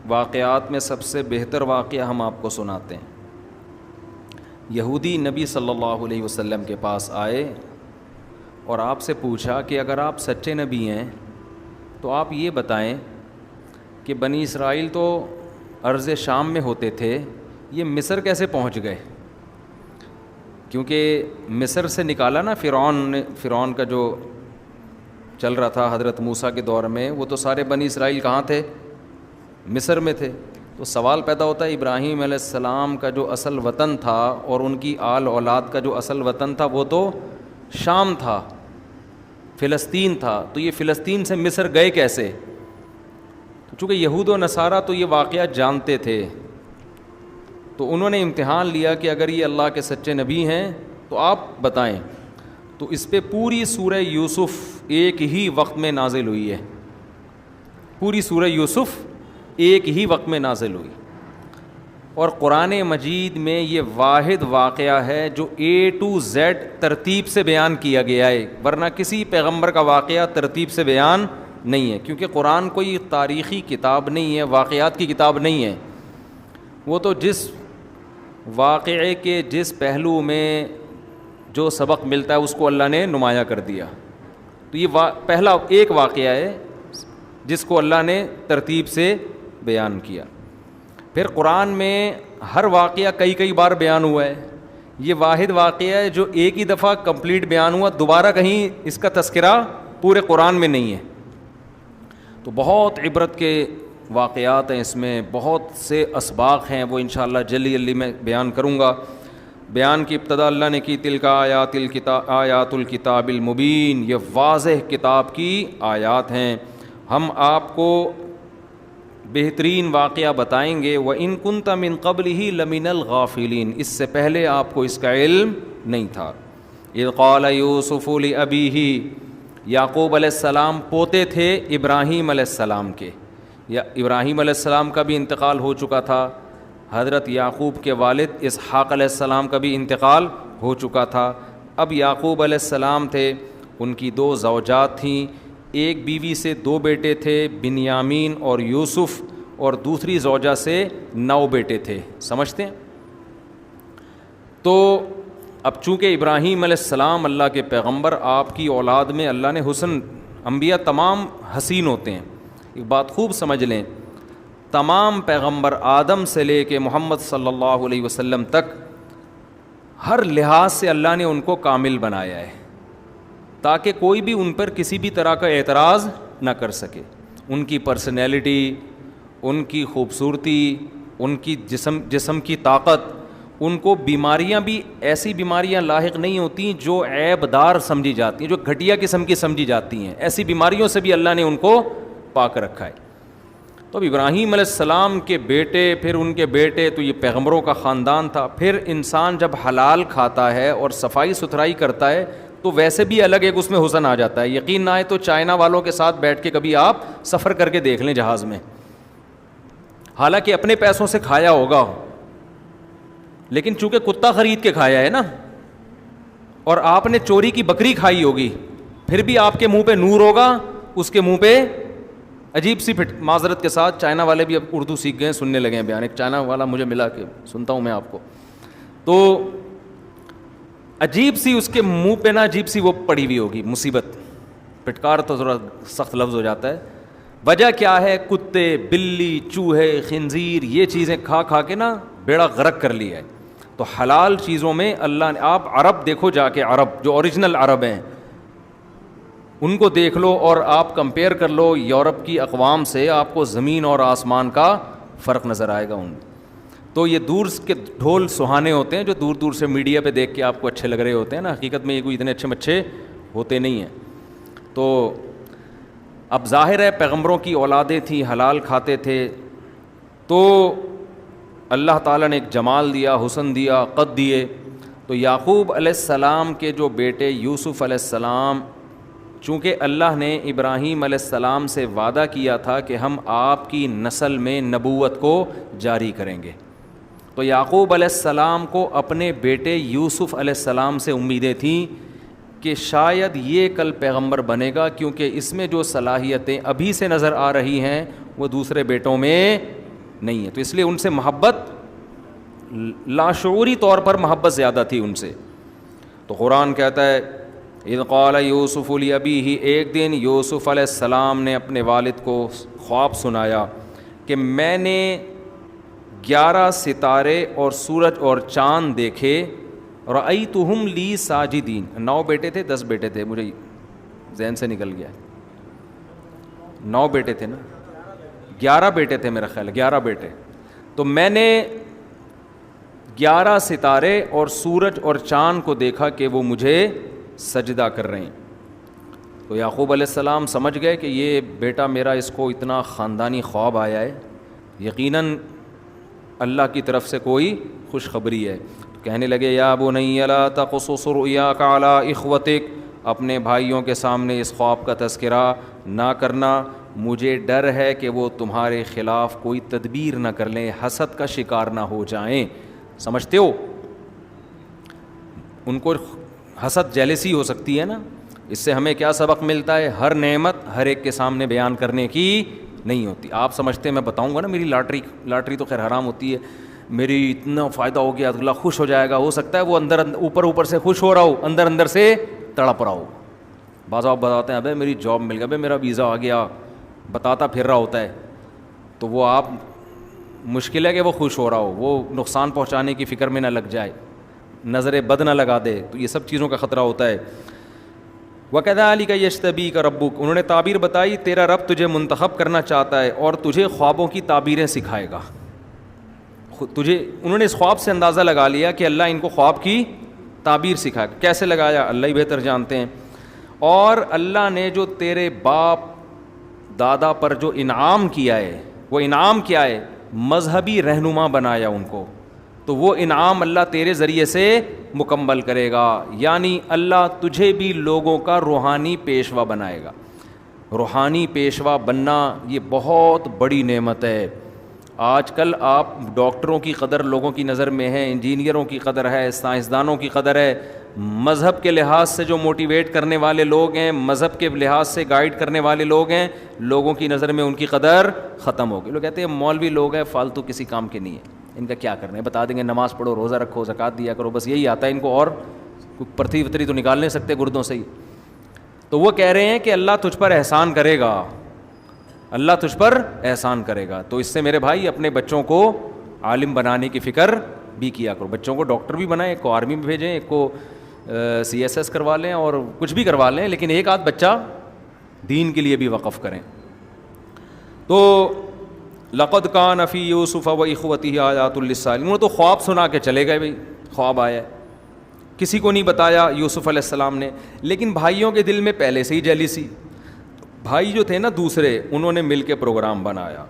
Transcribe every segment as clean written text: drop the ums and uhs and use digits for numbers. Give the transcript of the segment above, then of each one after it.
واقعات میں سب سے بہتر واقعہ ہم آپ کو سناتے ہیں۔ یہودی نبی صلی اللہ علیہ وسلم کے پاس آئے اور آپ سے پوچھا کہ اگر آپ سچے نبی ہیں تو آپ یہ بتائیں کہ بنی اسرائیل تو ارض شام میں ہوتے تھے، یہ مصر کیسے پہنچ گئے؟ کیونکہ مصر سے نکالا نا فرعون کا جو چل رہا تھا حضرت موسیٰ کے دور میں، وہ تو سارے بنی اسرائیل کہاں تھے؟ مصر میں تھے۔ تو سوال پیدا ہوتا ہے ابراہیم علیہ السلام کا جو اصل وطن تھا اور ان کی آل اولاد کا جو اصل وطن تھا وہ تو شام تھا، فلسطین تھا، تو یہ فلسطین سے مصر گئے کیسے؟ تو چونکہ یہود و نصارہ تو یہ واقعہ جانتے تھے، تو انہوں نے امتحان لیا کہ اگر یہ اللہ کے سچے نبی ہیں تو آپ بتائیں۔ تو اس پہ پوری سورہ یوسف ایک ہی وقت میں نازل ہوئی ہے، پوری سورہ یوسف ایک ہی وقت میں نازل ہوئی، اور قرآن مجید میں یہ واحد واقعہ ہے جو A to Z ترتیب سے بیان کیا گیا ہے، ورنہ کسی پیغمبر کا واقعہ ترتیب سے بیان نہیں ہے، کیونکہ قرآن کوئی تاریخی کتاب نہیں ہے، واقعات کی کتاب نہیں ہے۔ وہ تو جس واقعے کے جس پہلو میں جو سبق ملتا ہے اس کو اللہ نے نمایاں کر دیا۔ تو یہ پہلا ایک واقعہ ہے جس کو اللہ نے ترتیب سے بیان کیا۔ پھر قرآن میں ہر واقعہ کئی بار بیان ہوا ہے، یہ واحد واقعہ ہے جو ایک ہی دفعہ کمپلیٹ بیان ہوا، دوبارہ کہیں اس کا تذکرہ پورے قرآن میں نہیں ہے۔ تو بہت عبرت کے واقعات ہیں اس میں، بہت سے اسباق ہیں، وہ انشاءاللہ جلدی میں بیان کروں گا۔ بیان کی ابتدا اللہ نے کی تلک آیات الکتاب المبین، یہ واضح کتاب کی آیات ہیں۔ ہم آپ کو بہترین واقعہ بتائیں گے، وَإِن كُنْتَ مِن قَبْلِهِ لَمِنَ الْغَافِلِينَ، اس سے پہلے آپ کو اس کا علم نہیں تھا۔ اِذْ قَالَ يُوسُفُ لِأَبِيهِ، یعقوب علیہ السلام پوتے تھے ابراہیم علیہ السلام کے، یا ابراہیم علیہ السلام کا بھی انتقال ہو چکا تھا، حضرت یعقوب کے والد اسحاق علیہ السلام کا بھی انتقال ہو چکا تھا۔ اب یعقوب علیہ السلام تھے، ان کی 2 زوجات تھیں، ایک بیوی سے 2 بیٹے تھے، بنیامین اور یوسف، اور دوسری زوجہ سے 9 بیٹے تھے، سمجھتے ہیں؟ تو اب چونکہ ابراہیم علیہ السلام اللہ کے پیغمبر، آپ کی اولاد میں اللہ نے حسن، انبیاء تمام حسین ہوتے ہیں، ایک بات خوب سمجھ لیں، تمام پیغمبر آدم سے لے کے محمد صلی اللہ علیہ وسلم تک ہر لحاظ سے اللہ نے ان کو کامل بنایا ہے، تاکہ کوئی بھی ان پر کسی بھی طرح کا اعتراض نہ کر سکے۔ ان کی پرسنالٹی، ان کی خوبصورتی، ان کی جسم کی طاقت، ان کو بیماریاں بھی ایسی بیماریاں لاحق نہیں ہوتی جو عیب دار سمجھی جاتی ہیں، جو گھٹیا قسم کی سمجھی جاتی ہیں، ایسی بیماریوں سے بھی اللہ نے ان کو پاک رکھا ہے۔ تو اب ابراہیم علیہ السلام کے بیٹے، پھر ان کے بیٹے، تو یہ پیغمبروں کا خاندان تھا۔ پھر انسان جب حلال کھاتا ہے اور صفائی ستھرائی کرتا ہے تو ویسے بھی الگ ایک اس میں حسن آ جاتا ہے۔ یقین نہ آئے تو چائنا والوں کے ساتھ بیٹھ کے کبھی آپ سفر کر کے دیکھ لیں جہاز میں، حالانکہ اپنے پیسوں سے کھایا ہوگا، لیکن چونکہ کتا خرید کے کھایا ہے نا، اور آپ نے چوری کی بکری کھائی ہوگی، پھر بھی آپ کے منہ پہ نور ہوگا، اس کے منہ پہ عجیب سی معذرت کے ساتھ، چائنا والے بھی اب اردو سیکھ گئے، سننے لگے ہیں بیان، ایک چائنا والا مجھے ملا کہ سنتا ہوں میں آپ کو، تو عجیب سی اس کے منہ پہ نا عجیب سی وہ پڑی ہوئی ہوگی مصیبت، پھٹکار تو ذرا سخت لفظ ہو جاتا ہے۔ وجہ کیا ہے؟ کتے، بلی، چوہے، خنزیر، یہ چیزیں کھا کے نا بیڑا غرق کر لیا ہے۔ تو حلال چیزوں میں اللہ نے، آپ عرب دیکھو جا کے، عرب جو اوریجنل عرب ہیں ان کو دیکھ لو اور آپ کمپیئر کر لو یورپ کی اقوام سے، آپ کو زمین اور آسمان کا فرق نظر آئے گا ان میں۔ تو یہ دور کے ڈھول سہانے ہوتے ہیں جو دور دور سے میڈیا پہ دیکھ کے آپ کو اچھے لگ رہے ہوتے ہیں نا، حقیقت میں یہ کوئی اتنے اچھے ہوتے نہیں ہیں۔ تو اب ظاہر ہے پیغمبروں کی اولادیں تھیں، حلال کھاتے تھے، تو اللہ تعالیٰ نے ایک جمال دیا، حسن دیا، قد دیے۔ تو یعقوب علیہ السلام کے جو بیٹے یوسف علیہ السلام، چونکہ اللہ نے ابراہیم علیہ السلام سے وعدہ کیا تھا کہ ہم آپ کی نسل میں نبوت کو جاری کریں گے، تو یعقوب علیہ السلام کو اپنے بیٹے یوسف علیہ السلام سے امیدیں تھیں کہ شاید یہ کل پیغمبر بنے گا، کیونکہ اس میں جو صلاحیتیں ابھی سے نظر آ رہی ہیں وہ دوسرے بیٹوں میں نہیں ہے. تو اس لیے ان سے محبت لاشعوری طور پر محبت زیادہ تھی ان سے. تو قرآن کہتا ہے اذ قال یوسف لابیہ، ایک دن یوسف علیہ السلام نے اپنے والد کو خواب سنایا کہ میں نے 11 ستارے اور سورج اور چاند دیکھے، رأیتہم لی ساجدین. 9 بیٹے تھے 10 بیٹے تھے، مجھے ذہن سے نکل گیا. 9 بیٹے تھے نا، 11 بیٹے تھے میرا خیال ہے، 11 بیٹے. تو میں نے 11 ستارے اور سورج اور چاند کو دیکھا کہ وہ مجھے سجدہ کر رہے ہیں. تو یعقوب علیہ السلام سمجھ گئے کہ یہ بیٹا میرا، اس کو اتنا خاندانی خواب آیا ہے، یقیناً اللہ کی طرف سے کوئی خوشخبری ہے. کہنے لگے یا بنی لا تقصص رؤیاک علی اخوتک، اپنے بھائیوں کے سامنے اس خواب کا تذکرہ نہ کرنا، مجھے ڈر ہے کہ وہ تمہارے خلاف کوئی تدبیر نہ کر لیں، حسد کا شکار نہ ہو جائیں. سمجھتے ہو ان کو حسد جیلسی ہو سکتی ہے نا. اس سے ہمیں کیا سبق ملتا ہے؟ ہر نعمت ہر ایک کے سامنے بیان کرنے کی نہیں ہوتی. آپ سمجھتے ہیں میں بتاؤں گا نا میری لاٹری تو خیر حرام ہوتی ہے، میری اتنا فائدہ ہو گیا اللہ خوش ہو جائے گا. ہو سکتا ہے وہ اوپر سے خوش ہو رہا ہو، اندر سے تڑپ رہا ہو. بعض آپ بتاتے ہیں ابے میری جاب مل گیا، ابے میرا ویزا آ گیا، بتاتا پھر رہا ہوتا ہے. تو وہ آپ مشکل ہے کہ وہ خوش ہو رہا ہو، وہ نقصان پہنچانے کی فکر میں نہ لگ جائے، نظر بد نہ لگا دے. تو یہ سب چیزوں کا خطرہ ہوتا ہے. وَكَذَلِكَ يَجْتَبِيكَ رَبُّكَ، انہوں نے تعبیر بتائی تیرا رب تجھے منتخب کرنا چاہتا ہے اور تجھے خوابوں کی تعبیریں سکھائے گا. انہوں نے اس خواب سے اندازہ لگا لیا کہ اللہ ان کو خواب کی تعبیر سکھائے گا. کیسے لگایا اللہ ہی بہتر جانتے ہیں. اور اللہ نے جو تیرے باپ دادا پر جو انعام کیا ہے، وہ انعام کیا ہے؟ مذہبی رہنما بنایا ان کو. تو وہ انعام اللہ تیرے ذریعے سے مکمل کرے گا. یعنی اللہ تجھے بھی لوگوں کا روحانی پیشوا بنائے گا. روحانی پیشوا بننا یہ بہت بڑی نعمت ہے. آج کل آپ ڈاکٹروں کی قدر لوگوں کی نظر میں ہے، انجینئروں کی قدر ہے، سائنسدانوں کی قدر ہے. مذہب کے لحاظ سے جو موٹیویٹ کرنے والے لوگ ہیں، مذہب کے لحاظ سے گائیڈ کرنے والے لوگ ہیں، لوگوں کی نظر میں ان کی قدر ختم ہو گئی. لوگ کہتے ہیں مولوی لوگ ہیں فالتو کسی کام کے نہیں ہیں، ان کا کیا کرنا ہے، بتا دیں گے نماز پڑھو، روزہ رکھو، زکوٰۃ دیا کرو، بس یہی آتا ہے ان کو، اور پرتھی وتری تو نکال نہیں سکتے گردوں سے ہی. تو وہ کہہ رہے ہیں کہ اللہ تجھ پر احسان کرے گا، اللہ تجھ پر احسان کرے گا. تو اس سے میرے بھائی اپنے بچوں کو عالم بنانے کی فکر بھی کیا کرو. بچوں کو ڈاکٹر بھی بنائیں، ایک کو آرمی میں بھیجیں، ایک کو CSS کروا لیں اور کچھ بھی کروا لیں، لیکن ایک آدھ بچہ دین کے لیے بھی وقف کریں. تو لقد کان فی یوسف و اخوتہ آیات للسائلین، انہوں نے تو خواب سنا کے چلے گئے. بھائی خواب آیا ہے، کسی کو نہیں بتایا یوسف علیہ السلام نے. لیکن بھائیوں کے دل میں پہلے سے ہی جیلسی. بھائی جو تھے نا دوسرے، انہوں نے مل کے پروگرام بنایا.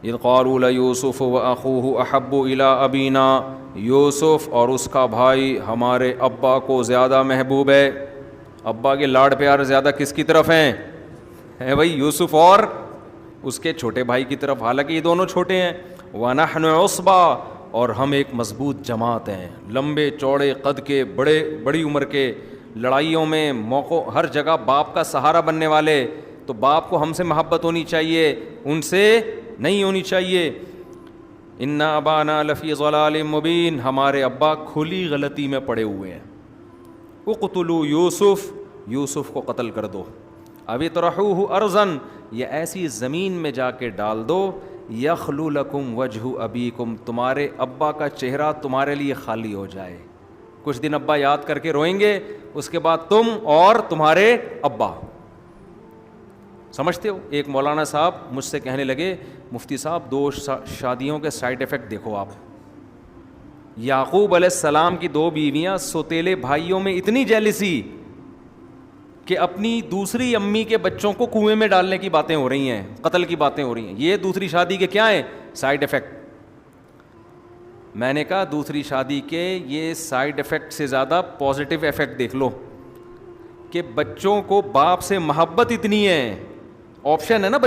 اذ قالوا لیوسف واخوہ احب الی ابینا، یوسف اور اس کا بھائی ہمارے ابا کو زیادہ محبوب ہے. ابا کے لاڈ پیار زیادہ کس کی طرف ہیں؟ ہے بھائی یوسف اور اس کے چھوٹے بھائی کی طرف، حالانکہ یہ دونوں چھوٹے ہیں. وَنَحْنُ عُصْبَةٌ، اور ہم ایک مضبوط جماعت ہیں، لمبے چوڑے قد کے، بڑی عمر کے، لڑائیوں میں موقع ہر جگہ باپ کا سہارا بننے والے. تو باپ کو ہم سے محبت ہونی چاہیے، ان سے نہیں ہونی چاہیے. اِنَّ أَبَانَا لَفِي ضَلَالٍ مُبِينٍ، ہمارے ابا کھلی غلطی میں پڑے ہوئے ہیں. اقتلوا یوسف، یوسف کو قتل کر دو. اب اطرحوہ ارضاً، یہ ایسی زمین میں جا کے ڈال دو، یخلو لکم وجہ ابیکم، تمہارے ابا کا چہرہ تمہارے لیے خالی ہو جائے. کچھ دن ابا یاد کر کے روئیں گے، اس کے بعد تم اور تمہارے ابا. سمجھتے ہو؟ ایک مولانا صاحب مجھ سے کہنے لگے مفتی صاحب 2 شادیوں کے سائیڈ ایفیکٹ دیکھو آپ. یعقوب علیہ السلام کی 2 بیویاں، سوتیلے بھائیوں میں اتنی جیلسی کہ اپنی دوسری امی کے بچوں کو کنویں میں ڈالنے کی باتیں ہو رہی ہیں، قتل کی باتیں ہو رہی ہیں. یہ دوسری شادی کے کیا ہیں؟ Side effect. میں نے کہا دوسری شادی کے یہ سائیڈ ایفیکٹ سے زیادہ پازیٹیو ایفیکٹ دیکھ لو کہ بچوں کو باپ سے محبت اتنی ہے. آپشن ہے نا